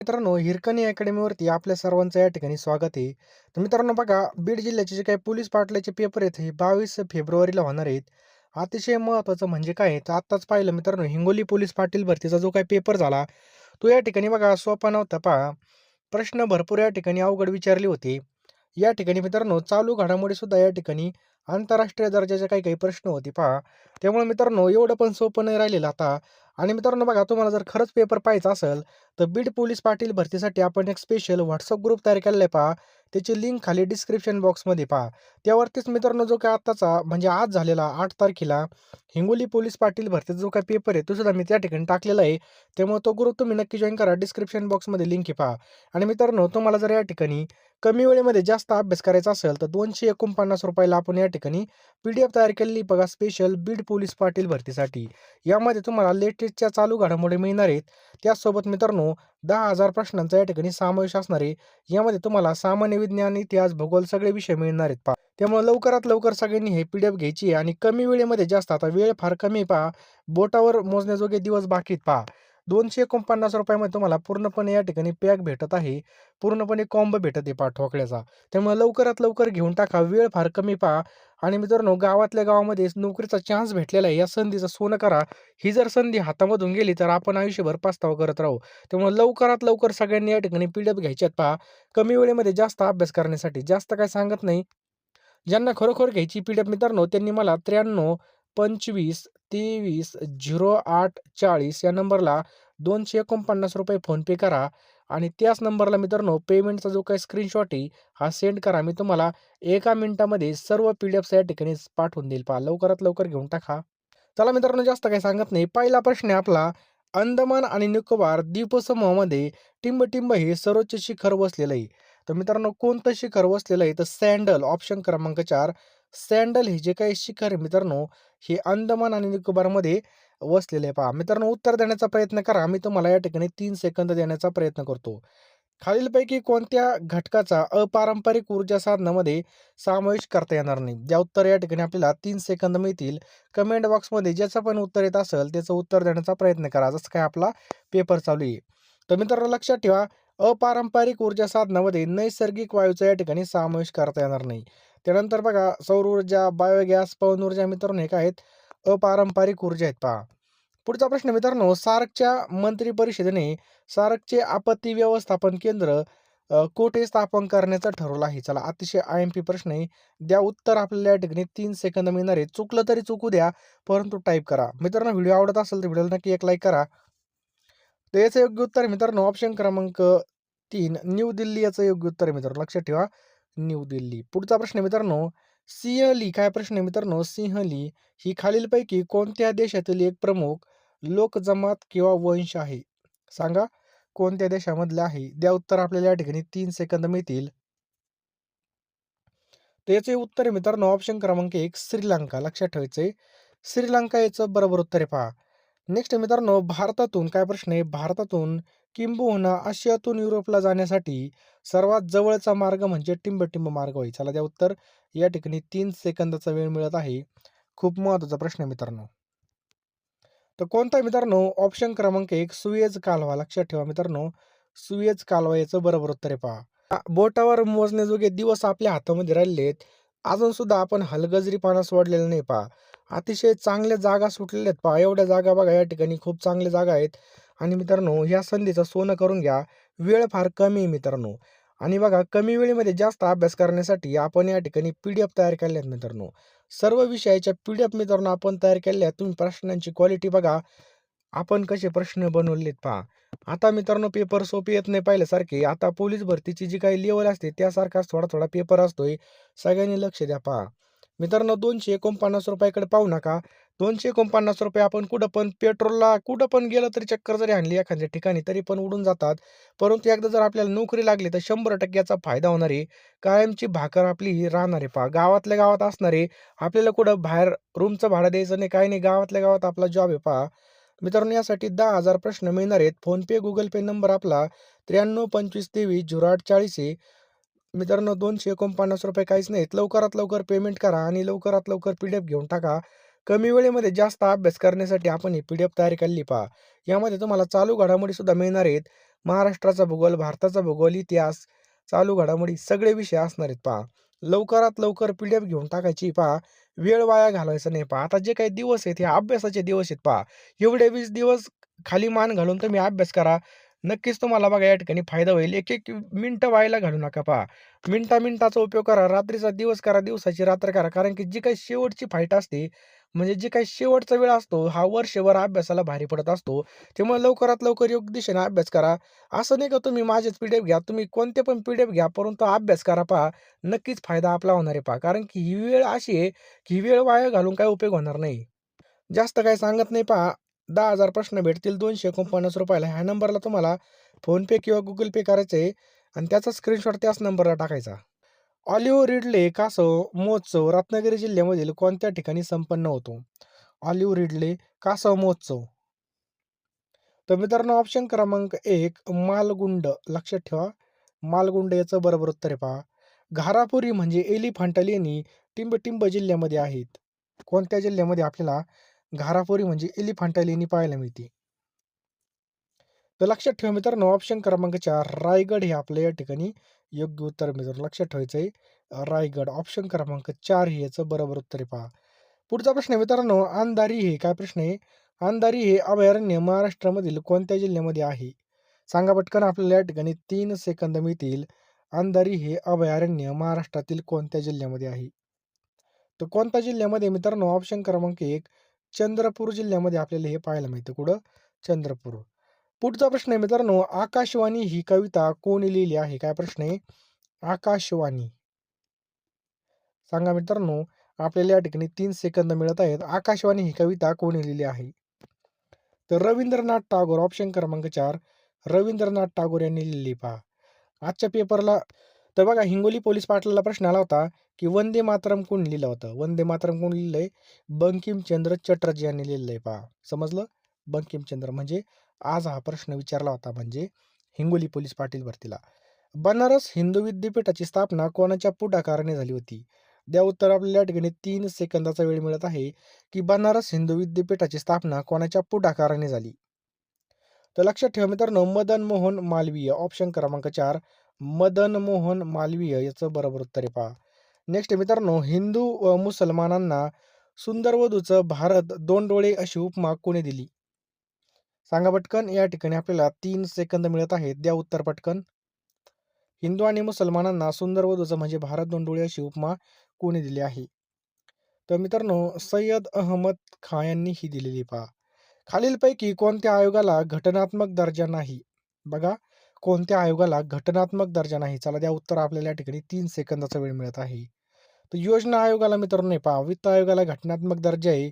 मित्रांनो, हिरकणी अकॅडमीवरती आपल्या सर्वांचं या ठिकाणी स्वागत आहे. तर मित्रांनो बघा, बीड जिल्ह्याचे जे काही पोलीस पाटलाचे पेपर आहेत, हे 22 फेब्रुवारीला होणार आहेत. अतिशय महत्त्वाचं म्हणजे काय आहे, तर आत्ताच पाहिलं मित्रांनो, हिंगोली पोलीस पाटील भरतीचा जो काही पेपर झाला, तो या ठिकाणी बघा सोपा नव्हता पहा. प्रश्न भरपूर या ठिकाणी अवघड विचारले होते. या ठिकाणी मित्रांनो चालू घडामोडीसुद्धा या ठिकाणी आंतरराष्ट्रीय दर्जाचे काही-काही प्रश्न होते पहा. त्यामुळे मित्रांनो एवढं पण सोपं नाही राहिलेलं आता. आणि मित्रांनो बघा, तुम्हाला जर खरंच पेपर पाहायचा असेल, तर बीड पोलीस पाटील भरतीसाठी आपण एक स्पेशल WhatsApp ग्रुप तयार केलेला आहे पहा. त्याची लिंक खाली डिस्क्रिप्शन बॉक्समध्ये पहा. त्यावरतीच मित्रांनो जो काही आत्ताचा म्हणजे आज झालेला 8 तारखेला हिंगोली पोलीस पाटील भरतीचा जो काही पेपर आहे, तो सुद्धा मी त्या ठिकाणी टाकलेला आहे. त्यामुळे तो ग्रुप तुम्ही नक्की जॉइन करा. डिस्क्रिप्शन बॉक्समध्ये लिंक आहे पहा. आणि मित्रांनो तुम्हाला जर या ठिकाणी कमी वेळेमध्ये जास्त अभ्यास करायचा असेल, तर ₹249 ला आपण या ठिकाणी PDF तयार केलेली बघा स्पेशल बीड पोलीस पाटील भरतीसाठी. यामध्ये तुम्हाला लेटेस्टच्या चालू घडामोडी मिळणार आहेत. त्याचसोबत मित्रांनो 10,000 प्रश्नांचा या ठिकाणी समावेश असणार आहे. यामध्ये तुम्हाला सामान्य विज्ञान, इतिहास, भूगोल सगळे विषय मिळणार आहेत पहा. त्यामुळे लवकरात लवकर सगळ्यांनी हे PDF घ्यायची आहे आणि कमी वेळेमध्ये जास्त आता वेळ फार कमी आहे पहा. बोटावर मोजण्याजोगे दिवस बाकी आहेत पहा. ₹249 मध्ये तुम्हाला पूर्णपणे या ठिकाणी पॅक भेटत आहे. पूर्णपणे कॉम्बो भेटत आहे पहा ठोकळ्याचा. त्यामुळे लवकरात लवकर घेऊन टाका. वेळ फार कमी पहा आणि मित्रांनो गावातल्या गावामध्ये नोकरीचा चान्स भेटलेला आहे. या संधीचं सोनं करा. ही जर संधी हातामधून गेली तर आपण आयुष्यभर पस्तावा करत राहू. त्यामुळे लवकरात लवकर सगळ्यांनी या ठिकाणी PDF घ्यायचे आहेत पहा. कमी वेळेमध्ये जास्त अभ्यास करण्यासाठी. जास्त काही सांगत नाही. ज्यांना खरोखर घ्यायची PDF मित्रांनो त्यांनी मला 93 25 23 08 40 या नंबरला ₹249 फोनपे करा आणि त्याच नंबरला मित्रांनो पेमेंटचा जो काही स्क्रीनशॉट आहे हा सेंड करा. मी तुम्हाला एका मिनिटामध्ये सर्व PDFs या ठिकाणी पाठवून देईल पहा. लवकरात लवकर घेऊन टाका. चला मित्रांनो जास्त काही सांगत नाही. पहिला प्रश्न आहे आपला, अंदमान आणि निकोबार द्वीपसमूहामध्ये टिंबटिंब हे सर्वोच्च शिखर वसलेलं आहे. तर मित्रांनो कोणतं शिखर वसलेलं आहे? तर सँडल ऑप्शन क्रमांक 4. सँडल हे जे काही शिखर आहे मित्रांनो, हे अंदमान आणि निकोबारमध्ये वसलेलं आहे पहा. मित्रांनो उत्तर देण्याचा प्रयत्न करा. मी तुम्हाला या ठिकाणी 3 सेकंद देण्याचा प्रयत्न करतो. खालीलपैकी कोणत्या घटकाचा अपारंपरिक ऊर्जा साधनामध्ये समावेश करता येणार नाही? ज्या उत्तर या ठिकाणी आपल्याला 3 सेकंद मिळतील. कमेंट बॉक्समध्ये ज्याचं पण उत्तर येत असेल त्याचं उत्तर देण्याचा प्रयत्न करा. जसं काय आपला पेपर चालू आहे. तर मित्रांनो लक्षात ठेवा, अपारंपरिक ऊर्जा साधनामध्ये नैसर्गिक वायूचा या ठिकाणी समावेश करता येणार नाही. त्यानंतर बघा सौर ऊर्जा, बायोगॅस, पवन ऊर्जा मित्रांनो हे काय आहेत? अपारंपरिक ऊर्जा आहेत पहा. पुढचा प्रश्न मित्रांनो, सार्कच्या मंत्री परिषदेने सार्कचे आपत्ती व्यवस्थापन केंद्र कुठे स्थापन करण्याचं ठरवलं आहे? चला अतिशय IMP प्रश्न आहे. द्या उत्तर आपल्याला या ठिकाणी 3 सेकंद मिळणार आहे. चुकलं तरी चुकू द्या, परंतु टाइप करा. मित्रांनो व्हिडिओ आवडत असेल तर व्हिडिओला नक्की एक लाईक करा. तर याचं योग्य उत्तर आहे मित्रांनो ऑप्शन क्रमांक 3 न्यू दिल्ली याचं योग्य उत्तर आहे मित्रांनो. लक्षात ठेवा न्यू दिल्ली. पुढचा प्रश्न आहे मित्रांनो, सिंहली काय प्रश्न आहे मित्रांनो, सिंहली ही खालीलपैकी कोणत्या देशातील एक प्रमुख लोकजमात किंवा वंश आहे? सांगा कोणत्या देशामधलं आहे? द्या उत्तर आपल्याला या ठिकाणी 3 सेकंद मिळतील. त्याचे उत्तर आहे मित्रांनो ऑप्शन क्रमांक 1 श्रीलंका. लक्षात ठेवायचं आहे. श्रीलंका याचं बरोबर उत्तर आहे पहा. नेक्स्ट मित्रांनो, भारतातून काय प्रश्न आहे? भारतातून किंबहुना आशियातून युरोपला जाण्यासाठी सर्वात जवळचा मार्ग म्हणजे टिंबटिंब मार्ग होय. चला द्या उत्तर. या ठिकाणी 3 सेकंदाचा वेळ मिळत आहे. खूप महत्त्वाचा प्रश्न आहे मित्रांनो. तर कोणता आहे मित्रांनो? ऑप्शन क्रमांक 1 सुएझ कालवा. लक्षात ठेवा मित्रांनो, सुएझ कालवा याचं बरोबर उत्तर आहे पहा. बोटावर मोजण्याजोगे दिवस आपल्या हातामध्ये राहिलेले आहेत. अजून सुद्धा आपण हलगर्जीपणा सोडलेला नाही पहा. अतिशय चांगल्या जागा सुटलेल्या आहेत पहा. एवढ्या जागा बघा या ठिकाणी खूप चांगल्या जागा आहेत आणि मित्रांनो ह्या संधीचं सोनं करून घ्या. वेळ फार कमी आहे मित्रांनो आणि बघा कमी वेळेमध्ये जास्त अभ्यास करण्यासाठी आपण या ठिकाणी PDF तयार केल्या आहेत मित्रांनो. सर्व विषयाच्या PDF मित्रांनो आपण तयार केलेल्या आहेत. तुम्ही प्रश्नांची क्वालिटी बघा. आपण कसे प्रश्न बनवलेत पहा. आता मित्रांनो पेपर सोपे येत नाही पहिल्यासारखे. आता पोलीस भरतीची जी काही लेवल असते त्यासारखाच थोडा-थोडा पेपर असतोय. सगळ्यांनी लक्ष द्या पहा. मित्रांनो ₹249 कडे पाहू नका. ₹249 आपण कुठं पण पेट्रोलला कुठं पण गेलं तरी चक्कर जरी आणली एखाद्या ठिकाणी तरी पण उडून जातात. परंतु एकदा जर आपल्याला नोकरी लागली तर 100% याचा फायदा होणार आहे. कायमची भाकर आपली ही राहणार आहे पहा. गावातल्या गावात असणार आहे. आपल्याला कुठं बाहेर रूमचं भाडं द्यायचं नाही, काही नाही. गावातल्या गावात आपला जॉब आहे पहा. मित्रांनो यासाठी 10,000 प्रश्न मिळणार आहेत. फोनपे, गुगल पे नंबर आपला 93 25 23 08 40 आहे. मित्रांनो ₹249 काहीच नाहीत. लवकरात लवकर पेमेंट करा आणि लवकरात लवकर PDF घेऊन टाका. कमी वेळेमध्ये जास्त अभ्यास करण्यासाठी आपण ही PDF तयार केलेली पहा. यामध्ये तुम्हाला चालू घडामोडी सुद्धा मिळणार आहेत. महाराष्ट्राचा भूगोल, भारताचा भूगोल, इतिहास, चालू घडामोडी सगळे विषय असणार आहेत पहा. लवकरात लवकर PDF घेऊन टाकायची पहा. वेळ वाया घालवायचा नाही पहा. आता जे काही दिवस आहेत हे अभ्यासाचे दिवस आहेत पहा. एवढे 20 दिवस खाली मान घालून तुम्ही अभ्यास करा. नक्कीच तुम्हाला बघा या ठिकाणी फायदा होईल. एक-एक मिनिटं व्हायला घालू नका पहा. मिनिटा-मिनिटाचा उपयोग करा. रात्रीचा दिवस करा, दिवसाची रात्र करा. कारण की जी काही शेवटची फाईट असते, म्हणजे जी काही शेवटचा वेळ असतो, हा वर्षभर अभ्यासाला भारी पडत असतो. त्यामुळे लवकरात लवकर योग्य दिशेने अभ्यास करा. असं नाही का तुम्ही माझेच PDF घ्या, तुम्ही कोणते पण PDF घ्या, परंतु अभ्यास करा पहा. नक्कीच फायदा आपला होणार आहे पहा. कारण की ही वेळ अशी आहे, की ही वेळ वाया घालून काही उपयोग होणार नाही. जास्त काही सांगत नाही पहा. 10,000 प्रश्न भेटतील ₹249 ला. ह्या नंबरला तुम्हाला फोनपे किंवा Google Pay करायचं आहे आणि त्याचा स्क्रीनशॉट त्याच नंबरला टाकायचा. ऑलिव्ह रिडले कासव महोत्सव रत्नागिरी जिल्ह्यामधील कोणत्या ठिकाणी संपन्न होतो? ऑलिव्ह रिडले कासव महोत्सव. तर मित्रांनो ऑप्शन क्रमांक 1 मालगुंड. लक्षात ठेवा. मालगुंड याचं बरोबर उत्तर आहे पहा. घारापुरी म्हणजे एलिफंटा लेणी टिंबटिंब जिल्ह्यामध्ये आहेत. कोणत्या जिल्ह्यामध्ये आपल्याला घारापुरी म्हणजे एलिफंटा लेणी पाहायला मिळते? तर लक्षात ठेवा मित्रांनो ऑप्शन क्रमांक 4 रायगड हे आपलं या ठिकाणी योग्य उत्तर मित्रांनो लक्षात ठेवायचं आहे. रायगड ऑप्शन क्रमांक 4 हे याचं बरोबर उत्तर आहे पहा. पुढचा प्रश्न आहे मित्रांनो अंधारी हे काय प्रश्न आहे? अंधारी हे अभयारण्य महाराष्ट्रामधील कोणत्या जिल्ह्यामध्ये आहे? सांगा पटकन आपल्याला या ठिकाणी 3 सेकंद मिळतील. अंधारी हे अभयारण्य महाराष्ट्रातील कोणत्या जिल्ह्यामध्ये आहे? तर कोणत्या जिल्ह्यामध्ये मित्रांनो ऑप्शन क्रमांक 1 चंद्रपूर जिल्ह्यामध्ये आपल्याला हे पाहायला मिळतं. कुठं? चंद्रपूर. पुढचा प्रश्न आहे मित्रांनो आकाशवाणी ही कविता कोणी लिहिली आहे? काय प्रश्न आहे? आकाशवाणी. सांगा मित्रांनो आपल्याला या ठिकाणी 3 सेकंद मिळत आहेत. आकाशवाणी ही कविता कोणी लिहिली आहे? तर रवींद्रनाथ टागोर ऑप्शन क्रमांक 4 रवींद्रनाथ टागोर यांनी लिहिली पहा. आजच्या पेपरला तर बघा हिंगोली पोलीस पाटलाला प्रश्न आला होता, की वंदे मातरम कोण लिहिलं होतं? वंदे मातरम कोण लिहिलंय? बंकिमचंद्र चटर्जी यांनी लिहिलंय पहा. समजलं? बंकिमचंद्र म्हणजे आज हा प्रश्न विचारला होता म्हणजे हिंगोली पोलीस पाटील भरतीला. बनारस हिंदू विद्यापीठाची स्थापना कोणाच्या पुढाकाराने झाली होती? द्या उत्तर आपल्याला या ठिकाणी 3 सेकंदाचा वेळ मिळत आहे, की बनारस हिंदू विद्यापीठाची स्थापना कोणाच्या पुढाकाराने झाली? तर लक्षात ठेवा मित्रांनो मदन मोहन मालवीय ऑप्शन क्रमांक 4 मदन मोहन मालवीय याचं बरोबर उत्तर आहे पहा. नेक्स्ट मित्रांनो हिंदू व मुसलमानांना सुंदर वधूचं भारत दोन डोळे अशी उपमा कोणी दिली? सांगा पटकन या ठिकाणी आपल्याला 3 सेकंद मिळत आहेत. द्या उत्तर पटकन. हिंदू आणि मुसलमानांना सुंदर वधूचं म्हणजे भारत दोन डोळे अशी उपमा कोणी दिली आहे? तर मित्रांनो सय्यद अहमद खान यांनी ही दिलेली पहा. खालीलपैकी कोणत्या आयोगाला घटनात्मक दर्जा नाही? बघा कोणत्या आयोगाला घटनात्मक दर्जा नाही? चला द्या उत्तर आपल्याला या ठिकाणी 3 सेकंदाचा वेळ मिळत आहे. तर योजना आयोगाला मित्रांनो नाही पहा. वित्त आयोगाला घटनात्मक दर्जा आहे.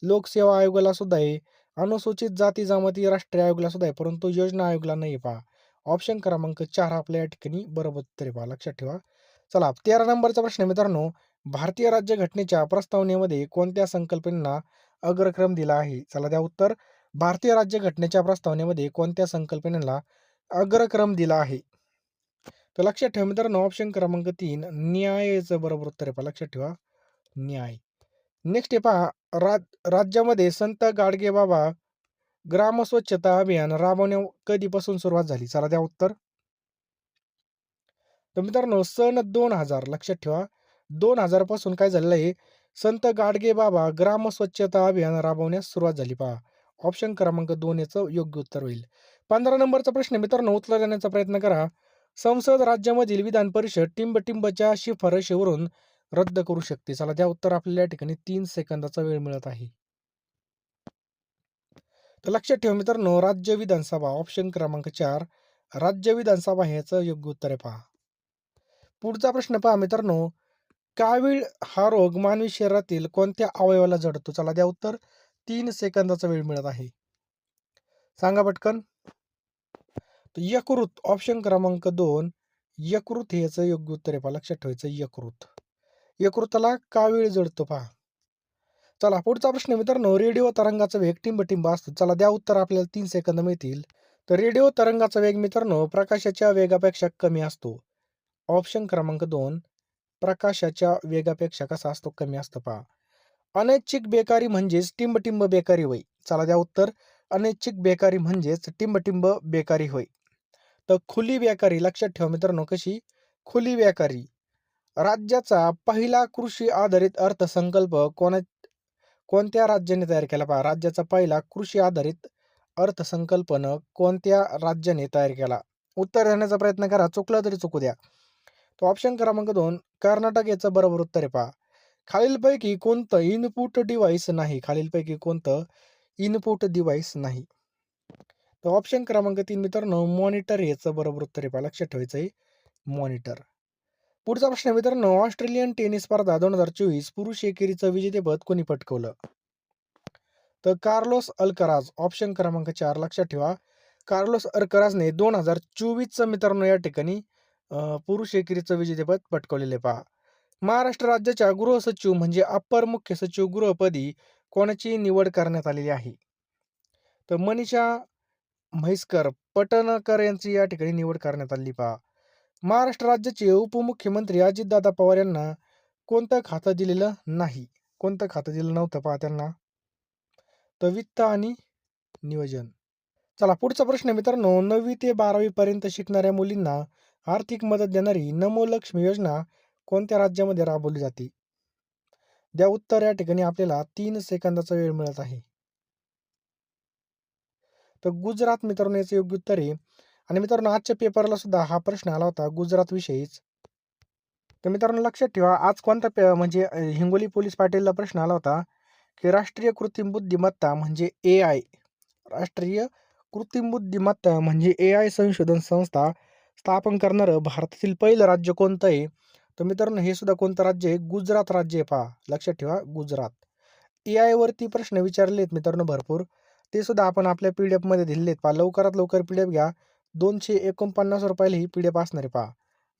लोकसेवा आयोगाला सुद्धा आहे. अनुसूचित जाती जमाती राष्ट्रीय आयोगाला सुद्धा आहे. परंतु योजना आयोगाला नाही पहा. ऑप्शन क्रमांक 4 आपल्या या ठिकाणी बरोबर उत्तर आहे पहा. लक्षात ठेवा. चला 13 नंबरचा प्रश्न आहे मित्रांनो. भारतीय राज्यघटनेच्या प्रस्तावनेमध्ये कोणत्या संकल्पनेला अग्रक्रम दिला आहे? चला द्या उत्तर. भारतीय राज्यघटनेच्या प्रस्तावनेमध्ये कोणत्या संकल्पनेला अग्रक्रम दिला आहे? तर लक्षात ठेवा मित्रांनो ऑप्शन क्रमांक 3 न्यायाचं बरोबर उत्तर आहे पहा. लक्षात ठेवा न्याय. नेक्स्ट आहे पहा राज्यामध्ये संत गाडगेबाबा ग्राम स्वच्छता अभियान राबवण्या कधीपासून सुरुवात झाली? चला द्या उत्तर. तर मित्रांनो सन 2000 लक्षात ठेवा 2000 पासून काय झालेलं आहे संत गाडगे बाबा ग्राम स्वच्छता अभियान राबवण्यास सुरुवात झाली पहा. ऑप्शन क्रमांक 2 याचं योग्य उत्तर होईल. 15 नंबरचा प्रश्न मित्रांनो उत्तर देण्याचा प्रयत्न करा. संसद राज्यामधील विधान परिषद टिंबटिंबच्या शिफारशीवरून रद्द करू शकते. चला द्या उत्तर आपल्याला या ठिकाणी 3 सेकंदाचा वेळ मिळत आहे. तर लक्षात ठेवा मित्रांनो राज्य विधानसभा ऑप्शन क्रमांक 4 राज्य विधानसभा ह्याचं योग्य उत्तर आहे पहा. पुढचा प्रश्न पहा मित्रांनो कावीळ हा रोग मानवी शरीरातील कोणत्या अवयवाला जडतो? चला द्या उत्तर. 3 सेकंदाचा वेळ मिळत आहे. सांगा पटकन. तर यकृत ऑप्शन क्रमांक 2 यकृत हे याचं योग्य उत्तर आहे पहा. लक्षात ठेवायचं यकृत. यकृताला कावीळ जडतो पहा. चला पुढचा प्रश्न मित्रांनो रेडिओ तरंगाचा वेग टिंबटिंब असतो. चला द्या उत्तर आपल्याला 3 सेकंद मिळतील. तर रेडिओ तरंगाचा वेग मित्रांनो प्रकाशाच्या वेगापेक्षा कमी असतो. ऑप्शन क्रमांक 2 प्रकाशाच्या वेगापेक्षा कसा असतो? कमी असतो पहा. अनैच्छिक बेकारी म्हणजेच टिंबटिंब बेकारी होय. चला द्या उत्तर. अनैच्छिक बेकारी म्हणजेच टिंबटिंब बेकारी होय. तर खुली बेकारी लक्षात ठेवा मित्रांनो, कशी खुली बेकारी. राज्याचा पहिला कृषी आधारित अर्थसंकल्प कोणत्या राज्याने तयार केला? पहा, राज्याचा पहिला कृषी आधारित अर्थसंकल्पनं कोणत्या राज्याने तयार केला? उत्तर देण्याचा प्रयत्न करा, चुकलं तरी चुकू द्या. तो ऑप्शन क्रमांक 2 कर्नाटक याचं बरोबर उत्तर आहे पहा. खालीलपैकी कोणतं इनपुट डिव्हाइस नाही? खालीलपैकी कोणतं इनपुट डिव्हाइस नाही? तर ऑप्शन क्रमांक 3 मित्रांनो मॉनिटर याचं बरोबर उत्तर आहे पहा. लक्षात ठेवायचं आहे मॉनिटर. पुढचा प्रश्न आहे मित्रांनो, ऑस्ट्रेलियन टेनिस स्पर्धा 2024 पुरुष एकेरीचं विजेतेपद कोणी पटकावलं? तर कार्लोस अल्कराज. ऑप्शन क्रमांक 4 लक्षात ठेवा. कार्लोस अल्कराजने 2024चं मित्रांनो या ठिकाणी पुरुष एकेरीचं विजेतेपद पटकावलेले पहा. महाराष्ट्र राज्याच्या गृहसचिव म्हणजे अप्पर मुख्य सचिव गृहपदी कोणाची निवड करण्यात आलेली आहे? तर मनीषा म्हैसकर पटणकर यांची या ठिकाणी निवड करण्यात आली पहा. महाराष्ट्र राज्याचे उपमुख्यमंत्री अजितदादा पवार यांना कोणतं खातं दिलेलं नाही? कोणतं खातं दिलं नव्हतं पहा त्यांना? तर वित्त आणि नियोजन. चला पुढचा प्रश्न आहे मित्रांनो, 9वी ते 12वी पर्यंत शिकणाऱ्या मुलींना आर्थिक मदत देणारी नमो लक्ष्मी योजना कोणत्या राज्यामध्ये राबवली जाते? द्या उत्तर, या ठिकाणी आपल्याला 3 सेकंदाचा वेळ मिळत आहे. तर गुजरात मित्रांनो याचं योग्य उत्तर आहे. आणि मित्रांनो आजच्या पेपरला सुद्धा हा प्रश्न आला होता गुजरात विषयीच. तर मित्रांनो लक्षात ठेवा, आज कोणता म्हणजे हिंगोली पोलीस पाटीलला प्रश्न आला होता की राष्ट्रीय कृत्रिम बुद्धिमत्ता म्हणजे AI, राष्ट्रीय कृत्रिम बुद्धिमत्ता म्हणजे AI संशोधन संस्था स्थापन करणारं भारतातील पहिलं राज्य कोणतं आहे? तर मित्रांनो हे सुद्धा कोणतं राज्य आहे? गुजरात राज्य आहे पहा. लक्षात ठेवा गुजरात. AI वरती प्रश्न विचारले आहेत मित्रांनो भरपूर. ते सुद्धा आपण आपल्या PDF मध्ये दिलेले आहेत पहा. लवकरात लवकर PDF घ्या. 249 रुपयाला ही PDF असणार आहे पहा.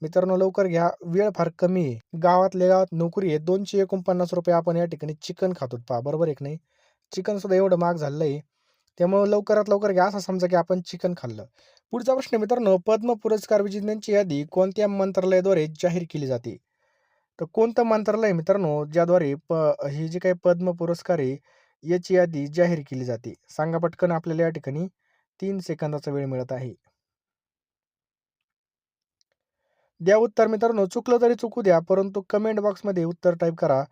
मित्रांनो लवकर घ्या, वेळ फार कमी आहे. गावातल्या गावात नोकरी आहे. 249 रुपये आपण या ठिकाणी चिकन खातो पहा. बरोबर आहे की नाही? चिकन सुद्धा एवढं महाग झालेलं आहे. त्यामुळे लवकरात लवकर घ्या, असं समजा की आपण चिकन खाल्लं. पुढचा प्रश्न मित्रांनो, पद्म पुरस्कार विजेत्यांची यादी कोणत्या मंत्रालयाद्वारे जाहीर केली जाते? तर कोणतं मंत्रालय मित्रांनो ज्याद्वारे हे जे काही पद्म पुरस्कार आहे याची यादी जाहीर केली जाते? सांगा पटकन, आपल्याला या ठिकाणी 3 सेकंदाचा वेळ मिळत आहे. द्या उत्तर मित्रांनो, चुकलं तरी चुकू द्या, परंतु कमेंट बॉक्समध्ये उत्तर टाईप करा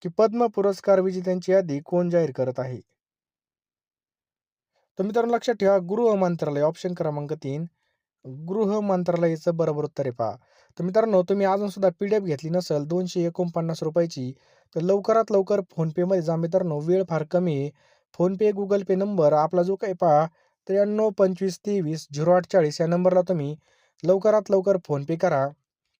की पद्म पुरस्कार विजेत्यांची यादी कोण जाहीर करत आहे? तर मित्रांनो लक्षात ठेवा, गृह मंत्रालय. ऑप्शन क्रमांक 3 गृह मंत्रालयाचं बरोबर उत्तर आहे पहा. तर मित्रांनो तुम्ही अजून सुद्धा PDF घेतली नसेल 249 रुपयाची, तर लवकरात लवकर फोनपेमध्ये जा मित्रांनो, वेळ फार कमी आहे. फोनपे गुगल पे नंबर आपला जो काही पहा 9325230840 या नंबरला तुम्ही लवकरात लवकर फोनपे करा.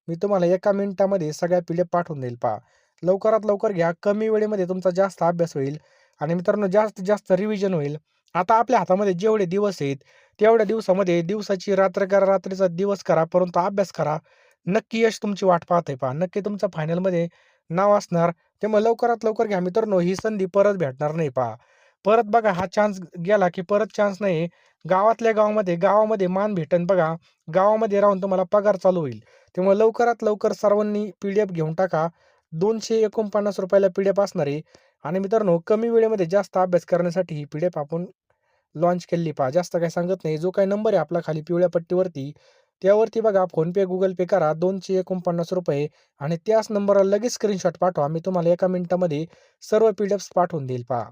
मी तुम्हाला 1 मिनिटामध्ये सगळ्या PDF पाठवून देईल पहा. लवकरात लवकर घ्या, कमी वेळेमध्ये तुमचा जास्त अभ्यास होईल आणि मित्रांनो जास्तीत जास्त रिव्हिजन होईल. आता आपल्या हातामध्ये जेवढे दिवस आहेत तेवढ्या दिवसामध्ये दिवसाची रात्र करा, रात्रीचा दिवस करा, परंतु अभ्यास करा. नक्की यश तुमची वाट पाहत आहे पहा. नक्की तुमचं फायनलमध्ये नाव असणार. त्यामुळे लवकरात लवकर घ्या मित्रांनो, ही संधी परत भेटणार नाही पहा. परत बघा, हा चान्स गेला की परत चान्स नाही. गावातल्या गावामध्ये मान भेटन बघा. गावामध्ये राहून तुम्हाला पगार चालू होईल. त्यामुळे लवकरात लवकर सर्वांनी PDF घेऊन टाका. 249 रुपयाला PDF असणार आहे. आणि मित्रांनो कमी वेळेमध्ये जास्त अभ्यास करण्यासाठी ही PDF आपण लॉन्च केली पहा. जास्त काही सांगत नाही. जो काही नंबर आहे आपला खाली पिवळ्या पट्टीवरती, त्यावरती बघा फोनपे गुगल पे करा 249 रुपये आणि त्याच नंबरला लगेच स्क्रीनशॉट पाठवा. मी तुम्हाला 1 मिनिटामध्ये सर्व PDFs पाठवून देईल पहा.